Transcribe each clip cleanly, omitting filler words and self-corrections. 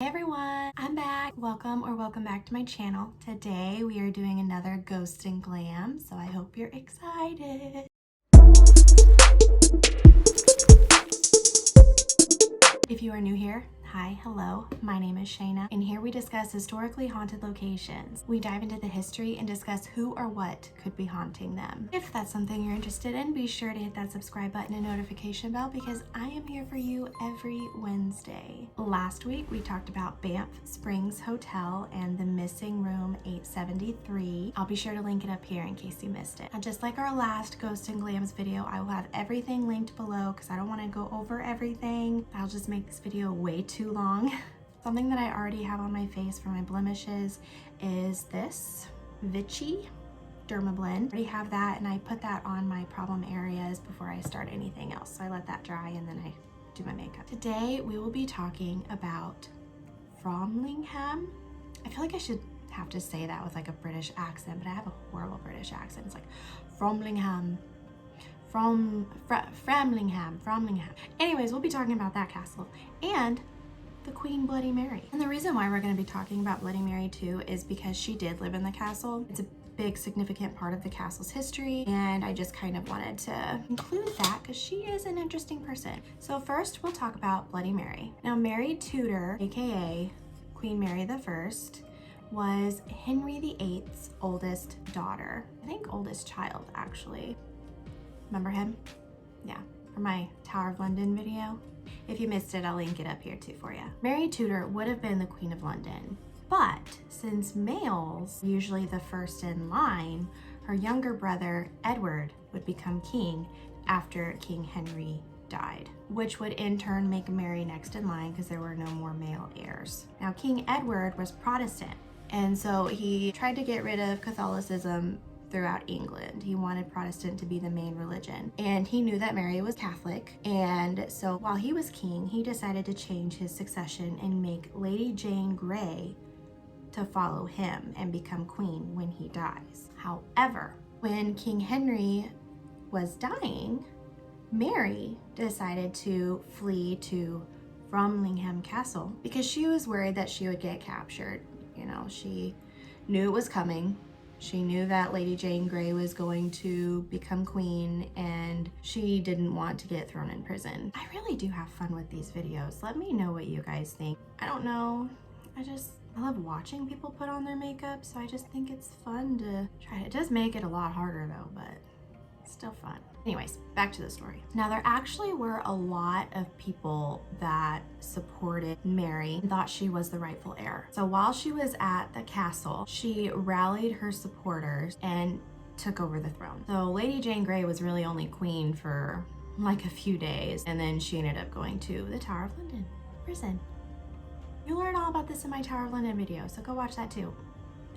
Hey everyone, I'm back. Welcome back to my channel. Today we are doing another Ghost and Glam, so I hope you're excited. If you are new here, hi, hello, my name is Shayna, and here we discuss historically haunted locations. We dive into the history and discuss who or what could be haunting them. If that's something you're interested in, be sure to hit that subscribe button and notification bell because I am here for you every Wednesday. Last week, we talked about Banff Springs Hotel and the missing room 873. I'll be sure to link it up here in case you missed it. Now, just like our last Ghost and Glams video, I will have everything linked below because I don't want to go over everything. I'll just make this video way too long. Something that I already have on my face for my blemishes is this Vichy Derma Blend. I already have that, and I put that on my problem areas before I start anything else. So I let that dry and then I do my makeup. Today we will be talking about Framlingham. I feel like I should have to say that with like a British accent, but I have a horrible British accent. It's like Framlingham. Framlingham. Anyways, we'll be talking about that castle and the Queen Bloody Mary. And the reason why we're going to be talking about Bloody Mary too is because she did live in the castle. It's a big significant part of the castle's history, and I just kind of wanted to include that because she is an interesting person. So first we'll talk about Bloody Mary. Now, Mary Tudor, aka Queen Mary I, was Henry VIII's oldest daughter. I think oldest child, actually. Remember him? Yeah, from my Tower of London video. If you missed it, I'll link it up here too for you. Mary Tudor would have been the Queen of London, but since males are usually the first in line, her younger brother, Edward, would become king after King Henry died, which would in turn make Mary next in line because there were no more male heirs. Now, King Edward was Protestant, and so he tried to get rid of Catholicism throughout England. He wanted Protestant to be the main religion, and he knew that Mary was Catholic, and so while he was king, he decided to change his succession and make Lady Jane Grey to follow him and become queen when he dies. However, when King Henry was dying, Mary decided to flee to Framlingham Castle because she was worried that she would get captured. You know, she knew it was coming. She knew that Lady Jane Grey was going to become queen, and she didn't want to get thrown in prison. I really do have fun with these videos. Let me know what you guys think. I don't know. I love watching people put on their makeup, so I just think it's fun to try. It does make it a lot harder though, but it's still fun. Anyways, back to the story. Now, there actually were a lot of people that supported Mary and thought she was the rightful heir. So while she was at the castle, she rallied her supporters and took over the throne. So Lady Jane Grey was really only queen for like a few days, and then she ended up going to the Tower of London prison. You'll learn all about this in my Tower of London video, so go watch that too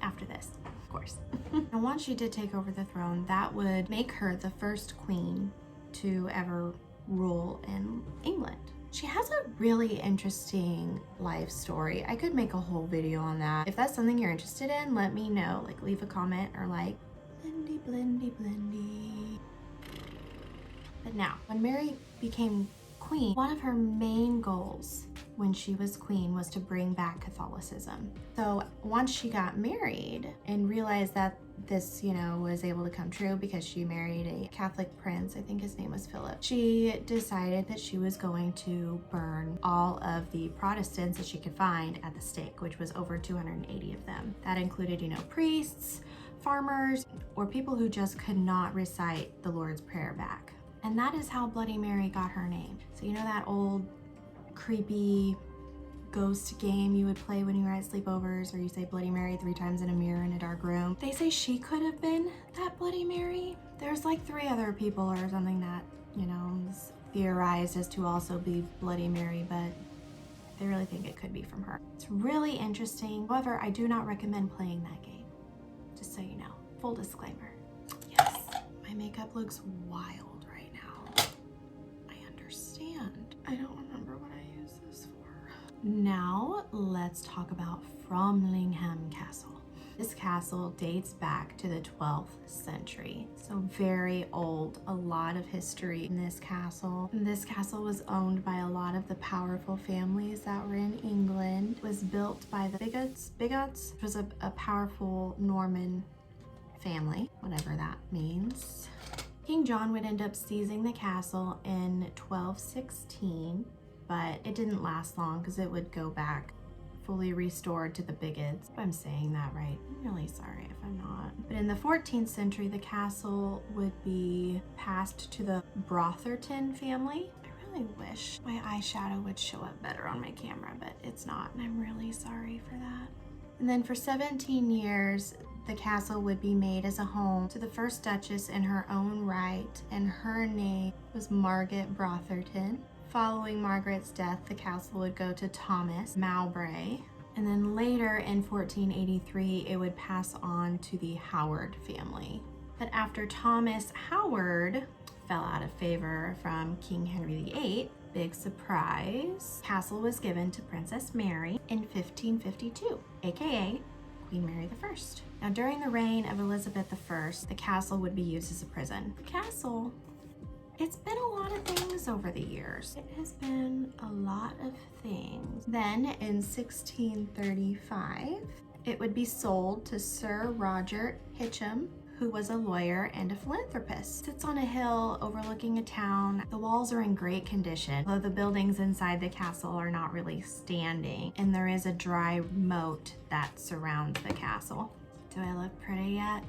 after this, of course. And once she did take over the throne, that would make her the first queen to ever rule in England. She has a really interesting life story. I could make a whole video on that. If that's something you're interested in, let me know. Like, leave a comment or like, blendy. But now, when Mary became queen, one of her main goals when she was queen was to bring back Catholicism. So once she got married and realized that this, was able to come true because she married a Catholic prince, I think his name was Philip, she decided that she was going to burn all of the Protestants that she could find at the stake, which was over 280 of them. That included, priests, farmers, or people who just could not recite the Lord's Prayer back. And that is how Bloody Mary got her name. So that old creepy ghost game you would play when you were at sleepovers, where you say Bloody Mary 3 times in a mirror in a dark room? They say she could have been that Bloody Mary. There's like 3 other people or something that, is theorized as to also be Bloody Mary, but they really think it could be from her. It's really interesting. However, I do not recommend playing that game, just so you know. Full disclaimer. Yes, my makeup looks wild. I don't remember what I use this for. Now, let's talk about Framlingham Castle. This castle dates back to the 12th century, so very old, a lot of history in this castle. And this castle was owned by a lot of the powerful families that were in England. It was built by the Bigots, which was a powerful Norman family, whatever that means. King John would end up seizing the castle in 1216, but it didn't last long because it would go back fully restored to the Bigots. If I'm saying that right, I'm really sorry if I'm not. But in the 14th century, the castle would be passed to the Brotherton family. I really wish my eyeshadow would show up better on my camera, but it's not, and I'm really sorry for that. And then for 17 years, the castle would be made as a home to the first Duchess in her own right, and her name was Margaret Brotherton. Following Margaret's death, the castle would go to Thomas Mowbray, and then later in 1483, it would pass on to the Howard family. But after Thomas Howard fell out of favor from King Henry VIII, big surprise, the castle was given to Princess Mary in 1552, aka Queen Mary I. Now, during the reign of Elizabeth I, the castle would be used as a prison. The castle, it's been a lot of things over the years. It has been a lot of things. Then in 1635, it would be sold to Sir Roger Hitcham, who was a lawyer and a philanthropist. It sits on a hill overlooking a town. The walls are in great condition, though the buildings inside the castle are not really standing, and there is a dry moat that surrounds the castle. Do I look pretty yet?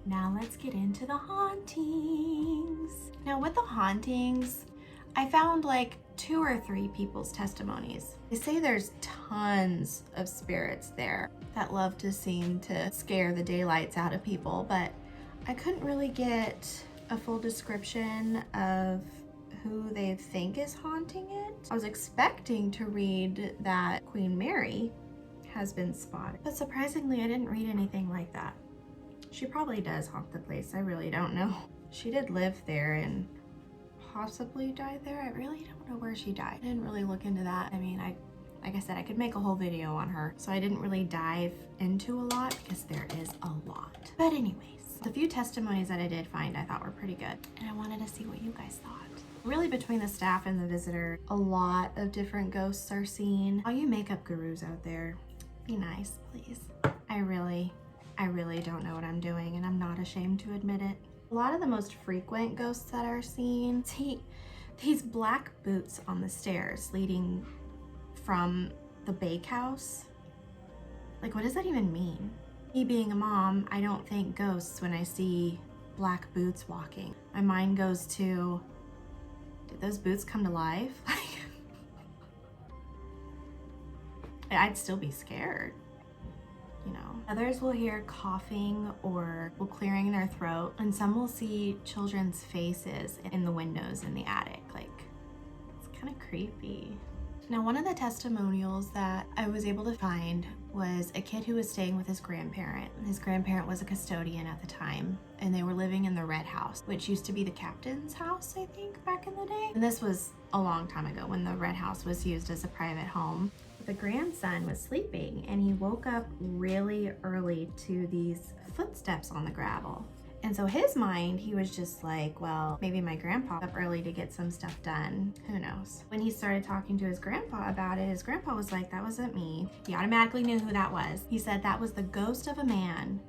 Now let's get into the hauntings. Now with the hauntings, I found like 2 or 3 people's testimonies. They say there's tons of spirits there that love to seem to scare the daylights out of people, but I couldn't really get a full description of who they think is haunting it. I was expecting to read that Queen Mary has been spotted, but surprisingly I didn't read anything like that. She probably does haunt the place, I really don't know. She did live there and possibly died there. I really don't know where she died. I didn't really look into that. I mean, like I said, I could make a whole video on her, so I didn't really dive into a lot because there is a lot. But anyways, the few testimonies that I did find I thought were pretty good, and I wanted to see what you guys thought. Really, between the staff and the visitor, a lot of different ghosts are seen. All you makeup gurus out there, be nice, please. I really don't know what I'm doing, and I'm not ashamed to admit it. A lot of the most frequent ghosts that are seen, see these black boots on the stairs leading from the bakehouse. Like, what does that even mean? Me being a mom, I don't think ghosts when I see black boots walking. My mind goes to, did those boots come to life? I'd still be scared. You know, others will hear coughing or clearing their throat, and some will see children's faces in the windows in the attic. Like, it's kind of creepy. Now, one of the testimonials that I was able to find was a kid who was staying with his grandparent. His grandparent was a custodian at the time, and they were living in the Red House, which used to be the captain's house, I think, back in the day. And this was a long time ago when the Red House was used as a private home. The grandson was sleeping, and he woke up really early to these footsteps on the gravel. And so his mind, he was just like, well, maybe my grandpa up early to get some stuff done. Who knows? When he started talking to his grandpa about it, his grandpa was like, that wasn't me. He automatically knew who that was. He said that was the ghost of a man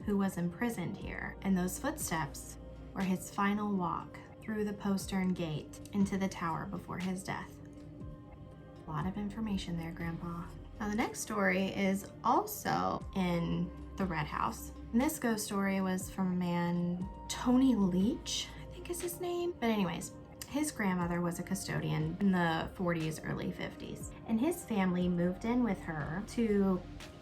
who was imprisoned here. And those footsteps were his final walk through the postern gate into the tower before his death. A lot of information there, Grandpa. Now the next story is also in the Red House. And this ghost story was from a man, Tony Leach, I think is his name. But anyways, his grandmother was a custodian in the 40s, early 50s. And his family moved in with her to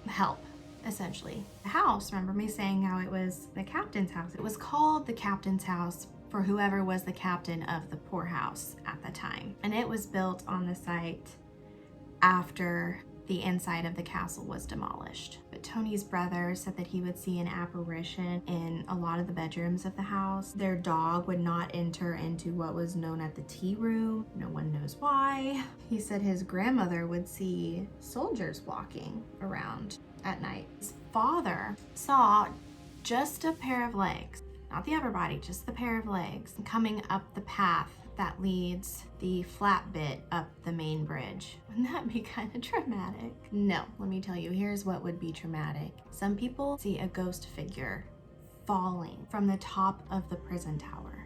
help, essentially. The house, remember me saying how it was the captain's house? It was called the captain's house for whoever was the captain of the poorhouse at the time. And it was built on the site after the inside of the castle was demolished. But Tony's brother said that he would see an apparition in a lot of the bedrooms of the house. Their dog would not enter into what was known as the tea room. No one knows why. He said his grandmother would see soldiers walking around at night. His father saw just a pair of legs, not the upper body, just the pair of legs, coming up the path that leads the flat bit up the main bridge. Wouldn't that be kind of traumatic? No, let me tell you, here's what would be traumatic. Some people see a ghost figure falling from the top of the prison tower.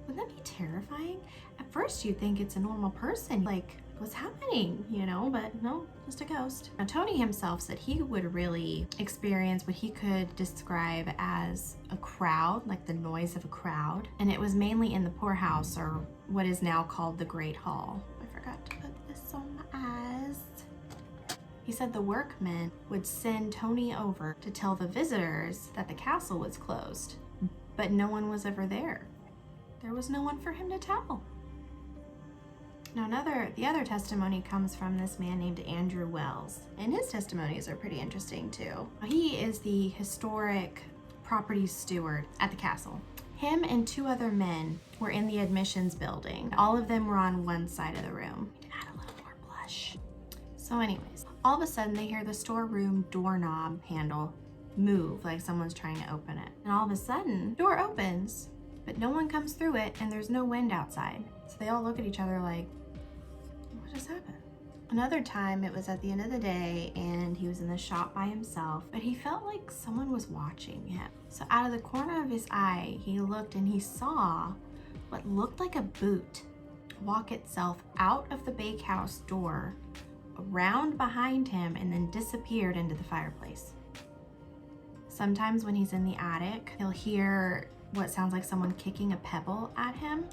Wouldn't that be terrifying? At first you think it's a normal person, like, what's happening, you know, but no, just a ghost. Now, Tony himself said he would really experience what he could describe as a crowd, like the noise of a crowd. And it was mainly in the poorhouse, or what is now called the Great Hall. I forgot to put this on my eyes. He said the workmen would send Tony over to tell the visitors that the castle was closed, but no one was ever there. There was no one for him to tell. Now the other testimony comes from this man named Andrew Wells, and his testimonies are pretty interesting too. He is the historic property steward at the castle. Him and 2 other men were in the admissions building. All of them were on one side of the room. To add a little more blush. So anyways, all of a sudden they hear the storeroom doorknob handle move, like someone's trying to open it. And all of a sudden, door opens, but no one comes through it, and there's no wind outside. So they all look at each other like, what just happened? Another time, it was at the end of the day, and he was in the shop by himself, but he felt like someone was watching him. So out of the corner of his eye, he looked and he saw what looked like a boot walk itself out of the bakehouse door, around behind him, and then disappeared into the fireplace. Sometimes when he's in the attic, he'll hear what sounds like someone kicking a pebble at him.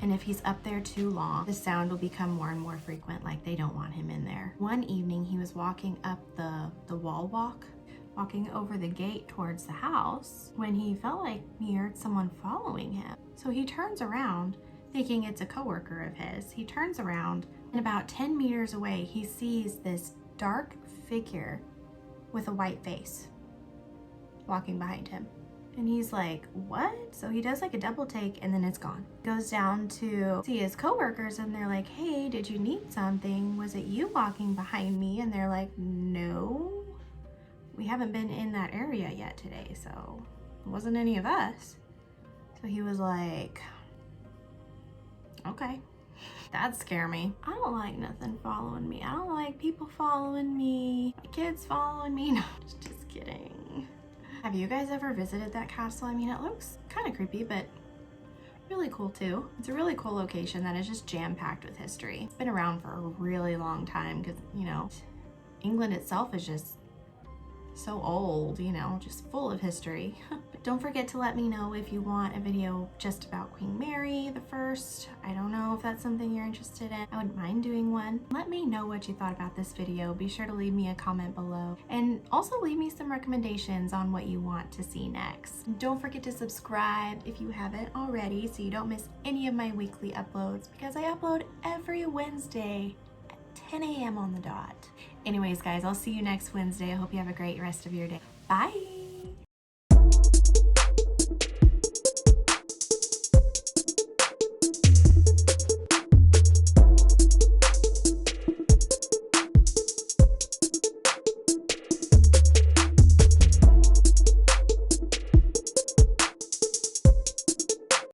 And if he's up there too long, the sound will become more and more frequent, like they don't want him in there. One evening, he was walking up the wall walk, walking over the gate towards the house, when he felt like he heard someone following him. So he turns around, thinking it's a coworker of his. He turns around, and about 10 meters away, he sees this dark figure with a white face walking behind him. And he's like, what? So he does like a double take, and then it's gone. Goes down to see his coworkers, and they're like, hey, did you need something? Was it you walking behind me? And they're like, no, we haven't been in that area yet today, so it wasn't any of us. So he was like, okay, that'd scare me. I don't like nothing following me. I don't like people following me, my kids following me. No, just kidding. Have you guys ever visited that castle? I mean, it looks kind of creepy, but really cool too. It's a really cool location that is just jam-packed with history. It's been around for a really long time because, you know, England itself is just so old, you know, just full of history. But don't forget to let me know if you want a video just about Queen Mary the First. I don't know if that's something you're interested in. I wouldn't mind doing one. Let me know what you thought about this video. Be sure to leave me a comment below, and also leave me some recommendations on what you want to see next. And don't forget to subscribe if you haven't already, so you don't miss any of my weekly uploads, because I upload every Wednesday at 10 a.m. on the dot. Anyways, guys, I'll see you next Wednesday. I hope you have a great rest of your day. Bye!